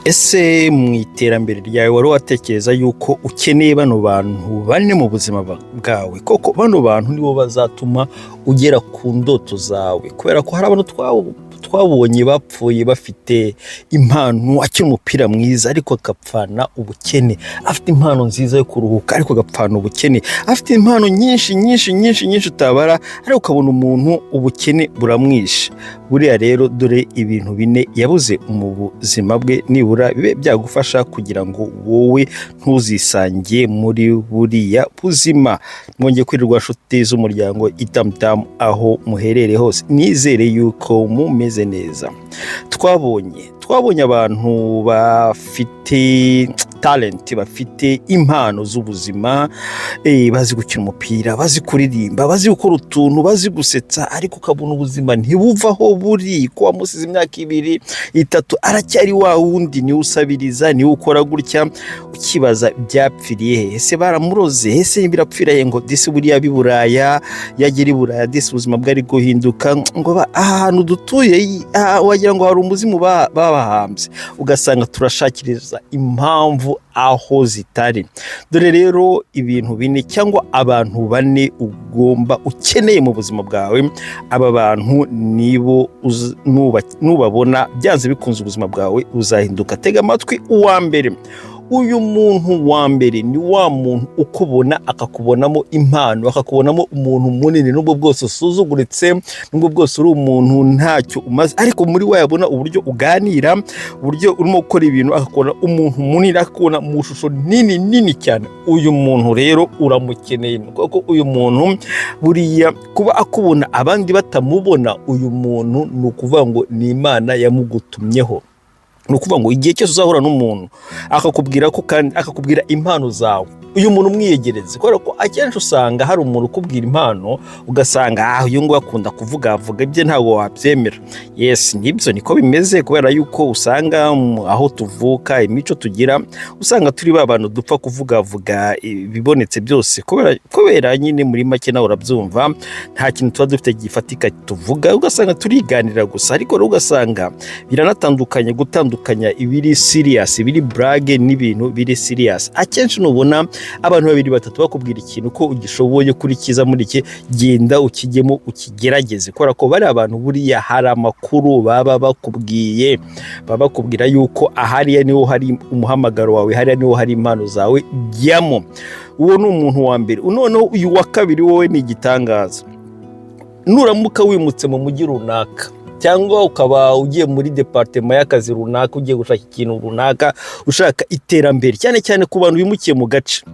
Ese mu iterambere ryawe wari watekereza yuko ukeneye bano bantu bane mu buzima bwawe? Koko bano bantu nibo bazatuma ugera ku ndoto zawe, kubera ko hari abantu twabonye bapfuye bafite impano, akina umupira mwiza ariko agapfana ubukene, afite impano nziza yo kuruhuka ariko agapfana ubukene, afite impano nyinshi utabara ariko ukabona umuntu ubukene buramwishe. Buriya rero dore ibintu bine yabuze mu buzima bwe, nibura bibe byagufasha kugira ngo wowe ntuzisange muri buriya buzima. Mwongeye kwirirwa nshuti z'umuryango itamutamu aho muherere hose, nizere yuko mumeze neza. Twabonye abantu bafite talent, bafite impano z'ubuzima, bazi gukina umupira, bazi kuririmba, bazi gukora utuntu, bazi gusetsa, ariko ukabona ubuzima ntibuvaho buri, ko wamusize imyaka 2, 3 aracyari wa wundi, ni usabiriza, ni ukora gutya, ukibaza byapfiriye he? Ese baramuroze? Ese birapfira he ngo disi buriya biburaya, yagera iburaya disi ubuzima bwari guhinduka, ngo ahantu dutuye wagira ngo hari umuzimu babahambye, ugasanga turashakiriza impamvu aho zitari. Dore rero ibintu bine cyangwa abantu bane ukeneye mu buzima bwawe. Aba bantu nibo nubabona byanze bikunze ubuzima bwawe uzahinduka. Tega amatwi. Uwa mbere, uyu muntu wa mbere ni wa muntu ukubona akakubonamo impano, akakubonamo umuntu munini, nubwo bwose usuzuguritse, nubwo bwose uri umuntu ntacyo umaze, ariko muri we yabona uburyo uganira, uburyo urimo gukora ibintu, akakubona umuntu munini, akakubona mu shusho nini cyane. Uyu muntu rero uramukeneye, kuko uyu muntu buriya kuba akubona abandi batamubona, uyu muntu ni ukuvuga ngo ni Imana yamugutumyeho. Ni ukuvuga ngo igihe cyose uzahura n'umuntu akakubwira ko kandi akakubwira impano zawe, uyu muntu umwiyegereze, kubera ko akenshi usanga hari umuntu ukubwira impano ugasanga uyu nguyu akunda kuvuga ibye ntabwo wabyemera. Yes, nibyo niko bimeze, kubera yuko usanga aho tuvuka, imico tugira, usanga turi bantu dupfa kuvuga ibibonetse byose, kubera nyine muri make nawe urabyumva, nta kintu tuba dufite gifatika tuvuga, ugasanga turiganira gusa. Ariko rero ugasanga biranatandukanye, gutandukanya ibiri serious, ibiri brage n'ibintu biri serious. Akenshi nubona abantu 2-3 bakubwira ikintu ko ugishoboye kuri kiza muri iki, genda ukigemo ukigerageze, kubera ko bari abantu buriya hari amakuru baba bakubwira yuko ahariya niho hari umuhamagaro wawe, hariya niho hari impano zawe, jyamo. Uwo ni umuntu wa mbere. Noneho uyu wa kabiri wowe ni igitangaza. Nuramuka wimutse mu mujyi runaka, cyangwa ukaba ugiye muri departement y'akazi runaka, ugiye gushaka ikintu runaka, ushaka iterambere, cyane ku bantu bimukiye mu gace,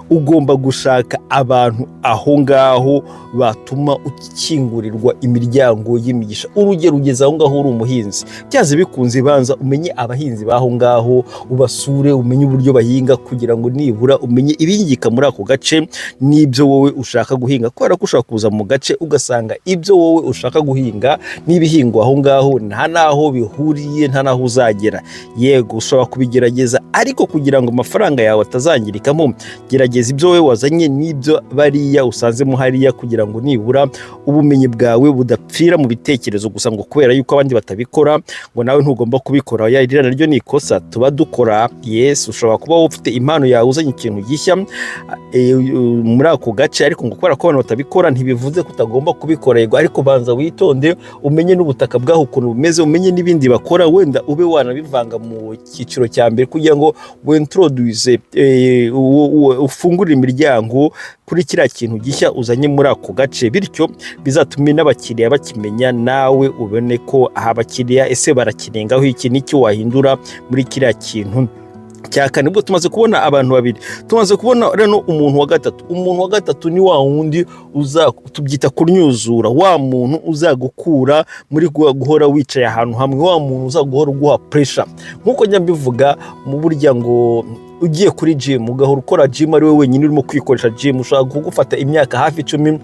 ugomba gushaka abantu aho ngaho batuma ukingurirwa imiryango y'imigisha. Urugero ugeze aho ngaho uri umuhinzi, byaze bikunze banza umenye abahinzi baho ngaho, ubasure, umenye uburyo bahinga, kugira ngo nibura umenye ibingika muri ako gace n'ibyo wowe ushaka guhinga, kubera ko ushaka kuza mu gace ugasanga ibyo wowe ushaka guhinga n'ibihingwa aho ngaho nta naho bihuriye, nta naho uzagera. Yego ushobora kubigerageza, ariko kugira ngo amafaranga yawe atazangirikamo, gerageza ibyo wowe wazanye n'ibyo bariya usanzemo hariya, kugira ngo nibura ubumenyi bwawe budapfira mu bitekerezo gusa, ngo kubera yuko abandi batabikora ngo nawe ntugomba kubikora. Iri naryo ni ikosa tuba dukora. Yes, ushobora kuba ufite impano yawe, uzanye ikintu gishya muri ako gace, ariko ngo kubera ko abantu batabikora ntibivuze ko utagomba kubikora. Yego, ariko banza witonde, umenye n'ubutaka bwaho ukuntu bumeze, umenye n'ibindi bakora, wenda ube wanabivanga mu cyiciro cya mbere, kugira ngo wintroduce, ufungure imiryango kuri kiriya kintu gishya uzanye muri ako gace, bityo bizatume n'abakiriya bakimenya, nawe ubone ko aha abakiriya ese barakirengaho iki, n'iki wahindura muri kiriya kintu. Cyakane bwo tumaze kubona abantu 2, tumaze kubona reno umuntu wa gatatu ni wa wundi tubyita kunyuzura, wa muntu uzagukura muri guhora wicaye ahantu hamwe, wa muntu uzaguhora guha pressure. Nkuko njya mbivuga mu burya ngo ugiye kuri gym, ugahora ukora gym ari we wenyine urimo kwikoresha gym, ushaka kugufata imyaka hafi 10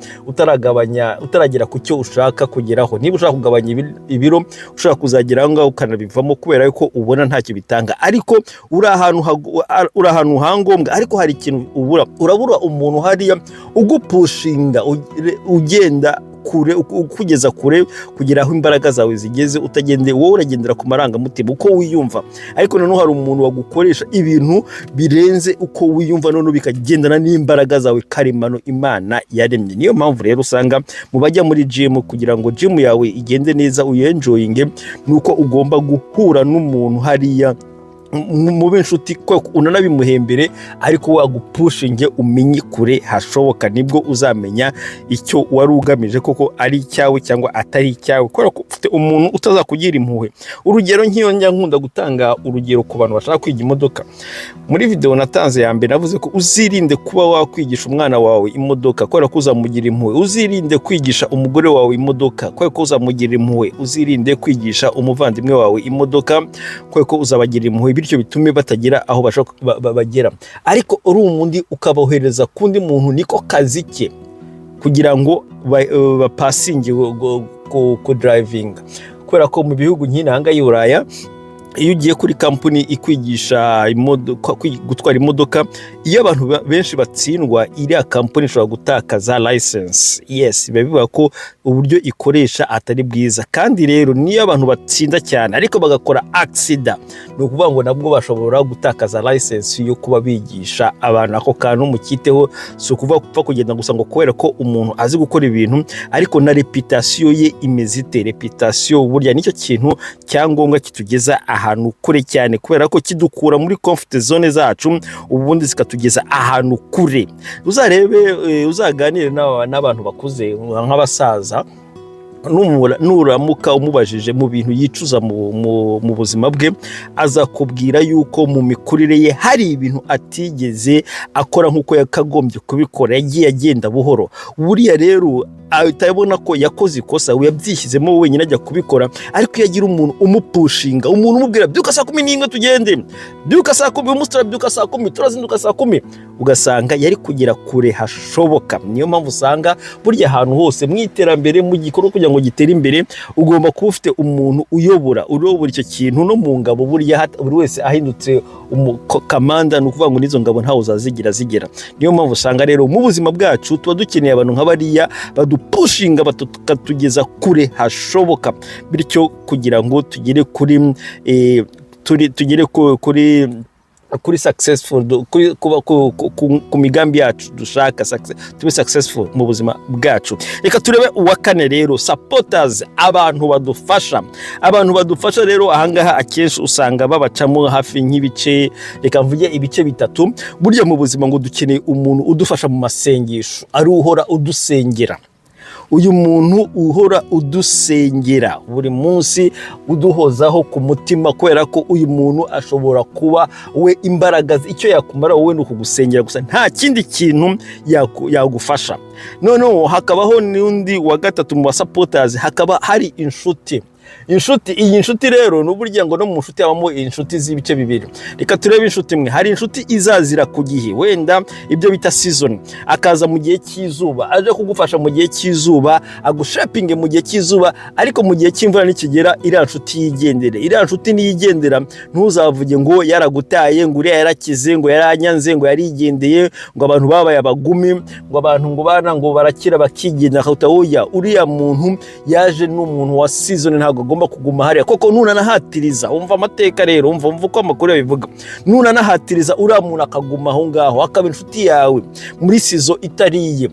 utaragera ku cyo ushaka kugeraho. Niba ushaka kugabanya ibiro, ushaka kuzagera aho ngaho ukanabivamo, kubera yuko ubona ntacyo bitanga. Ariko uri ahantu hangombwa, ariko hari ikintu urabura umuntu hariya ugupushinga, ugenda kure ukugeza kure kugira aho imbaraga zawe zigeze, utagende wowe uragendera ku marangamutima uko wiyumva, ariko noneho hari umuntu wagukoresha ibintu birenze uko wiyumva, noneho bikagendana n'imbaraga zawe karemano Imana yaremye. Niyo mpamvu rero usanga mu bajya muri gym, kugira ngo gym yawe igende neza uyenjoyinge, nuko ugomba guhura n'umuntu hariya mu b'inshuti ko unanabimuhembere, ariko wagupushinge umenye kure hashoboka, nibwo uzamenya icyo wari ugamije koko ari icyawe cyangwa atari icyawe, kubera ko ufite umuntu utazakugira impuhwe. Urugero nk'iyo njya nkunda gutanga urugero ku bantu bashaka kwiga imodoka. Muri video natanze ya mbere navuze ko uzirinde kuba wakwigisha umwana wawe imodoka kubera ko uzamugira impuhwe, uzirinde kwigisha umugore wawe imodoka kubera ko uzamugira impuhwe, uzirinde kwigisha umuvandimwe wawe imodoka kubera ko uzabagira impuhwe, bityo bitume batagira aho bagera. Ariko uri umundi ukabohereza kundi muntu, niko kazi ke kugira ngo bapasinge ku driving, kubera ko mu bihugu nk'inanga y'Uburaya iyo ugiye kuri kampani ikwigisha gutwara imodoka, iyo abantu benshi batsindwa, iriya kampani ishobora gutakaza license. Yes, bivuga ko uburyo ikoresha atari bwiza. Kandi rero niyo abantu batsinda cyane ariko bagakora accident, no kuvuga ngo nabwo bashobora gutakaza license yo kuba bigisha abantu. Ako kantu mukiteho, so kuva kugenda gusa ngo kubera ko umuntu azi gukora ibintu, ariko na reputation ye imezite. Reputation burya nicyo kintu cyangombwa kitugeza ahantu kure cyane, kubera ko kidukura muri comfort zone zacu ubundi zikatugeza ahantu kure. Uzarebe uzaganire n'abantu bakuze nk'abasaza, nuramuka umubajije mu bintu yicuza mu buzima bwe, azakubwira yuko mu mikurire ye hari ibintu atigeze akora nk'uko yakagombye kubikora, yagiye agenda buhoro. Buriya rero atabona ko yakoze ikosa, yabyishyizemo wenyine ajya kubikora, ariko yagira umuntu umupushinga, umuntu umubwira byuka saa 11 tugende, byuka saa 10, umusitara byuka saa 10, turazinduka saa 10, ugasanga yari kugera kure hashoboka. Niyo mpamvu usanga burya ahantu hose mu iterambere, mu gikorwa kugira ngo gitere imbere, ugomba kuba ufite umuntu uyobora icyo kintu. No mu ngabo burya buri wese ahindutse umukamanda, ni ukuvuga ngo n'izo ngabo ntawe uzazigira zigera. Niyo mpamvu usanga rero mu buzima bwacu tuba dukeneye abantu nk'abariya badupushinga bakatugeza kure hashoboka, bityo kugira ngo tugere kuri successful, ku migambi yacu dushaka tube successful mu buzima bwacu. Reka turebe uwa kane rero, supporters, abantu badufasha rero. Ahangaha akenshi usanga babacamo hafi nk'ibice, reka mvuge ibice bitatu. Burya mu buzima ngo dukeneye umuntu udufasha mu masengesho, ari uhora udusengera. Uyu muntu uhora udusengera buri munsi, uduhozaho ku mutima, kubera ko uyu muntu ashobora kuba we imbaraga icyo yakumara wowe no kugusengera gusa, nta kindi kintu yagufasha. Noneho hakabaho n'undi wa gatatu mu supporters, hakaba hari inshuti. Iyi nshuti rero n'uburyo ngo no mu nshuti habamo inshuti z'ibice bibiri. Reka turebe inshuti imwe. Hari inshuti izazira ku gihe, wenda ibyo bita season, akaza mu gihe cy'izuba, aje kugufasha mu gihe cy'izuba, agushapinge mu gihe cy'izuba, ariko mu gihe cy'imvura nikigera iriya nshuti yigendere. Iriya nshuti niyigendera, ntuzavuge ngo yaragutaye, ngo uriya yarakize, ngo yaranyanze, ngo yarigendeye, ngo abantu babaye abagumi, ngo abantu ngo bana ngo barakira bakigenda. Oya, uriya muntu yaje n'umuntu wa season, ntabwo agomba kuguma hariya. Koko nunanahatiriza, umva amateka rero, umva uko amakuru yabivuga, nunanahatiriza uriya muntu akaguma aho ngaho, akaba inshuti yawe muri sizo itariye,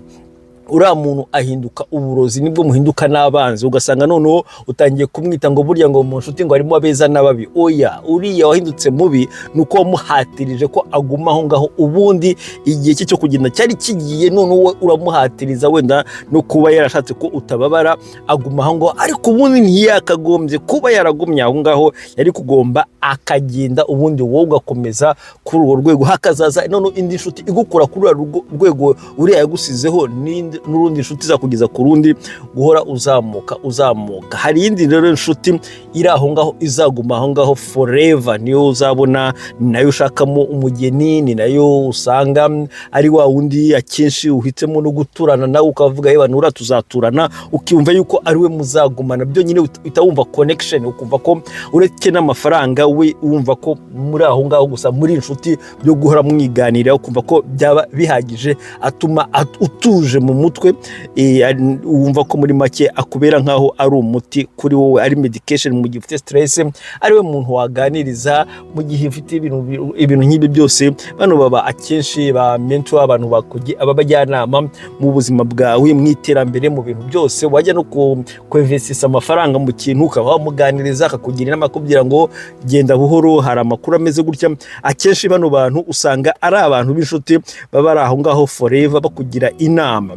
uriya muntu ahinduka uburozi, nibwo muhinduka n'abanzi. Ugasanga noneho utangiye kumwita ngo burya ngo mu nshuti ngo harimo abeza n'ababi. Oya, uriya wahindutse mubi nuko wamuhatirije ko aguma aho ngaho, ubundi igihe cye cyo kugenda cyari kigiye, none wowe uramuhatiriza, wenda no kuba yarashatse ko utababara, aguma aho ngaho, ariko ubundi ntiyakagombye kuba yaragumye aho ngaho, yari kugomba akagenda, ubundi wowe ugakomeza kuri urwo rwego. Hakazaza none indi nshuti igukura kuri urwo rwego uriya yagusizeho, n'urundi nshuti zakugeza ku rundi, guhora uzamuka. Hari iyindi rero nshuti iri aho ngaho izaguma aho ngaho forever, niyo uzabona nayo ushakamo umugeni, ni nayo usanga ari wa wundi akenshi uhitemo no guturana nawe ukavuga yewe nura tuzaturana, ukiyumva yuko ari we muzagumana, byo nyine utawumva connection, ukumva ko ureke n'amafaranga we wumva ko muri aho ngaho gusa muri inshuti byo guhora mwiganira, ukumva ko byaba bihagije atuma utuje mu mutwe, wumva ko muri make akubera nkaho ari umuti kuri wowe, ari medication mu gihe ufite stress, ari we muntu waganiriza mu gihe ufite ibintu nk'ibi byose. Bano baba akenshi ba mentor, abantu ababajyanama mu buzima bwawe, mu iterambere, mu bintu byose. Wajya no kuinvestisa amafaranga mu kintu ukaba wamuganiriza akakugira inama kugira ngo genda buhoro, hari amakuru ameze gutya. Akenshi bano bantu usanga ari abantu b'inshuti baba ari aho ngaho forever bakugira inama.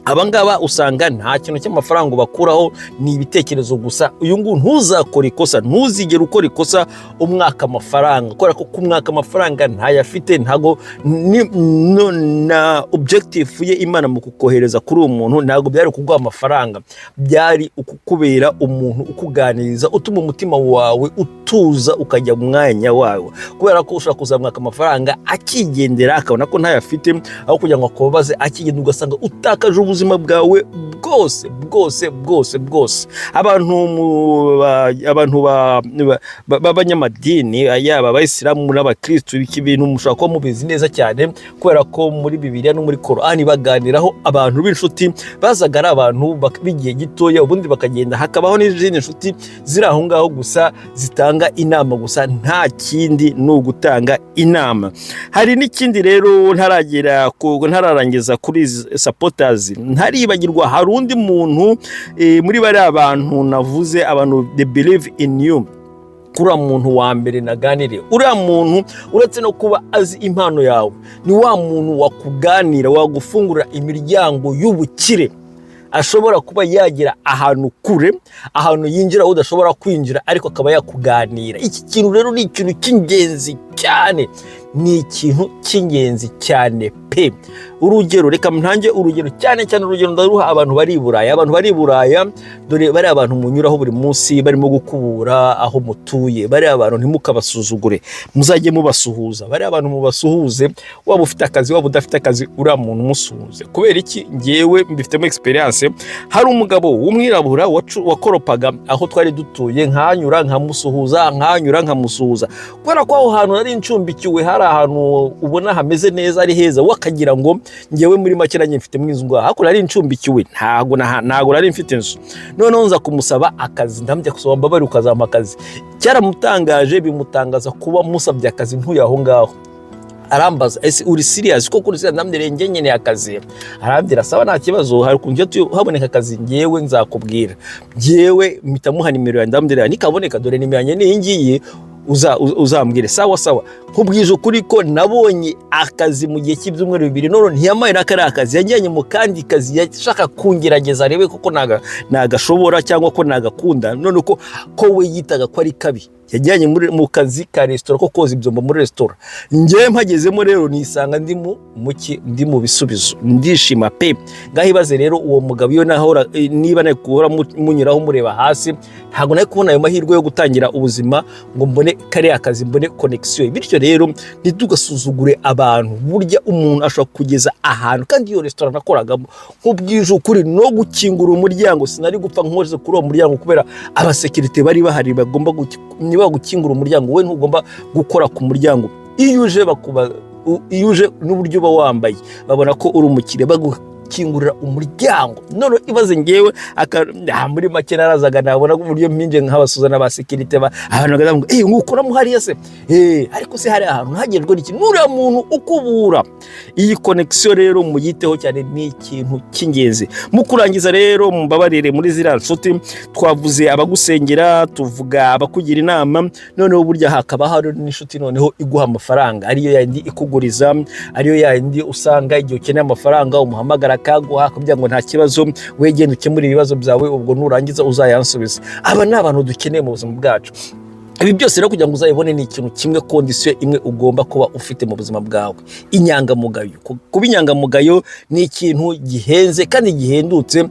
Abangaba usanga nta kintu cy'amafaranga bakuraho, ni ibitekerezo gusa. Uyu nguyu ntuzakora ikosa, ntuzigere ukora ikosa umwaka amafaranga, kubera ko kumwaka amafaranga ntayafite, ntago na objective ye Imana mu kukohereza kuri uwo muntu ntago byari kuguha amafaranga, byari ukukubera umuntu ukuganiriza, utuma umutima wawe utuza ukajya mu mwanya wawe, kubera ko ushaka kuzamwaka amafaranga akigendera akabona ko ntayafite, aho kugira ngo akobaze akigenda ugasanga utakaje ubuzima bwawe bwose. Abantu b'abanyamadini, yaba abayisilamu n'abakristo, iki bintu mushobora kuba mubizi neza cyane, kubera ko muri Bibiliya no muri Korani baganiraho abantu b'inshuti bazaga ari abantu b'igihe gitoya, ubundi bakagenda. Hakabaho n'izindi nshuti ziri aho ngaho gusa zitanga inama gusa, nta kindi ni ugutanga inama. Hari n'ikindi rero ntararangiza kuri supporters, ntaribagirwa hari undi muntu muri bari abantu navuze, abantu they believe in you. Kura muntu wa mbere naganiriye, uriya muntu uretse no kuba azi impano yawe, ni wa muntu wakuganira, wagufungura imiryango y'ubukire. Ashobora kuba yagira ahantu kure, ahantu yinjira udashobora kwinjira, ariko akaba yakuganira. Iki kintu rero ni ikintu cy'ingenzi cyane, ni ikintu cy'ingenzi cyane pe. Urugero, reka mtange urugero cyane urugero ndaruha abantu bari i Buraya, dore bari abantu munyuraho buri munsi barimo gukubura aho mutuye. Bari abantu ntimukabasuzugure, muzajye mubasuhuza. Bari abantu mubasuhuze, waba ufite akazi waba udafite akazi, uriya muntu musuhuze. Kubera iki? Ngewe mbifitemo experience. Hari umugabo w'umwirabura wakoropaga aho twari dutuye, nkanyura nkamusuhuza. Kubera ko aho hantu nari ncumbikiwe, hari ahantu ubona hameze neza ari heza, wakagira ngo ngewe muri make nanjye mfite mu inzu ngo hakora ari ncumbikiwe, ntago nari mfite inzu. Noneho nza kumusaba akazi, ndamujya kusaba mbabari ukazama akazi. Cyaramutangaje, bimutangaza kuba musabye akazi ntuye aho ngaho. Arambaza, ese uri serious ko kuri serious? Ndamdire ngenye akazi. Arambira sawa nta kibazo, hari kunjye haboneka akazi ngewe nzakubwira. Ngewe mpitamuha nimero ya ndamdire, nikaboneka dore nimero yanjye ni ngiye, uzambwire. Sawa nkubwije ukuri ko nabonye akazi mu gihe cy'ibyumweru 2, none ntiyamaye nakari akazi, yajyanye mu kandi kazi yashaka kungerageza arebe kuko nagashobora cyangwa ko nagakunda. None ko we yitaga ko ari kabi, yajyanye mu kazi ka restaurant ko koza ibyombo muri restaurant. Ngewe mpagezemo rero nisanga ndi mu bisubizo, ndishima pe. Ngahibaze rero uwo mugabo iyo nahora niba nakura munyuraho mureba hasi, ntago nayo kubona ayo mahirwe yo gutangira ubuzima ngo mbone kare akazi, mbone connection. Bityo rero ntitugasuzugure abantu, burya umuntu ashobora kugeza ahantu. Kandi iyo restaurant nakoragamo, nkubwije ukuri, no gukingura umuryango sinari gupfa nkoze kuri uwo muryango, kubera abasekirite bari bahari bagomba niba gukingura umuryango, we ntugomba gukora ku muryango. Iyo uje n'uburyo uba wambaye, babona ko uri umukire, bagukingurira umuryango. None ibaze ngewe muri make narazaga nabona uburyo mpinje nk'abasuza n'abasekirite abantu bagavuga ngukora muhariya se, ariko se hari ahantu hagejwe n'iki, nuriya muntu ukubura. Iyi connection rero muyiteho cyane, ni ikintu cy'ingenzi. Mu kurangiza rero mbabarire, muri zira nshuti twavuze abagusengera, tuvuga abakugira inama, noneho burya hakaba hari n'inshuti noneho iguha amafaranga, ariyo yandi ikuguriza, ariyo yandi usanga igihe ukeneye amafaranga umuhamagara akaguha kugira ngo nta kibazo, wegenda ukemura ibibazo byawe, ubwo nurangiza uzayansubiza. Aba ni abantu dukeneye mu buzima bwacu. Ibi byose rero kugira ngo uzayibone ni ikintu kimwe, condition imwe ugomba kuba ufite mu buzima bwawe: inyangamugayo. Kuba inyangamugayo ni ikintu gihenze kandi gihendutse.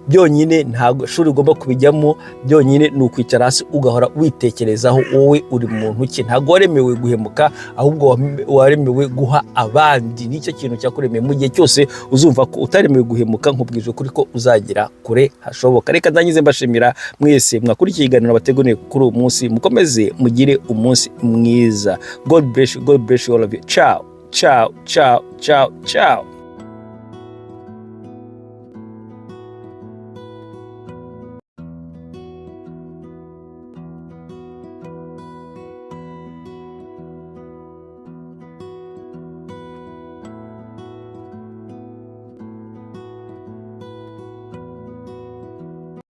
byonyine ntabwo shuri ugomba kubijyamo, byonyine ni ukwicara hasi ugahora witekerezaho wowe uri muntu ki. Ntabwo waremewe guhemuka, ahubwo waremewe guha abandi. Nicyo kintu cyakuremeye. Mu gihe cyose uzumva ko utaremewe guhemuka, nkubwije kuri ko uzagira kure hashoboka. Reka ndangize mbashimira mwese mwakurikiye ikiganiro bateguriye kuri uyu munsi. Mukomeze mugire umunsi mwiza. God bless you all of you. Ciao, ciao, ciao, ciao, ciao.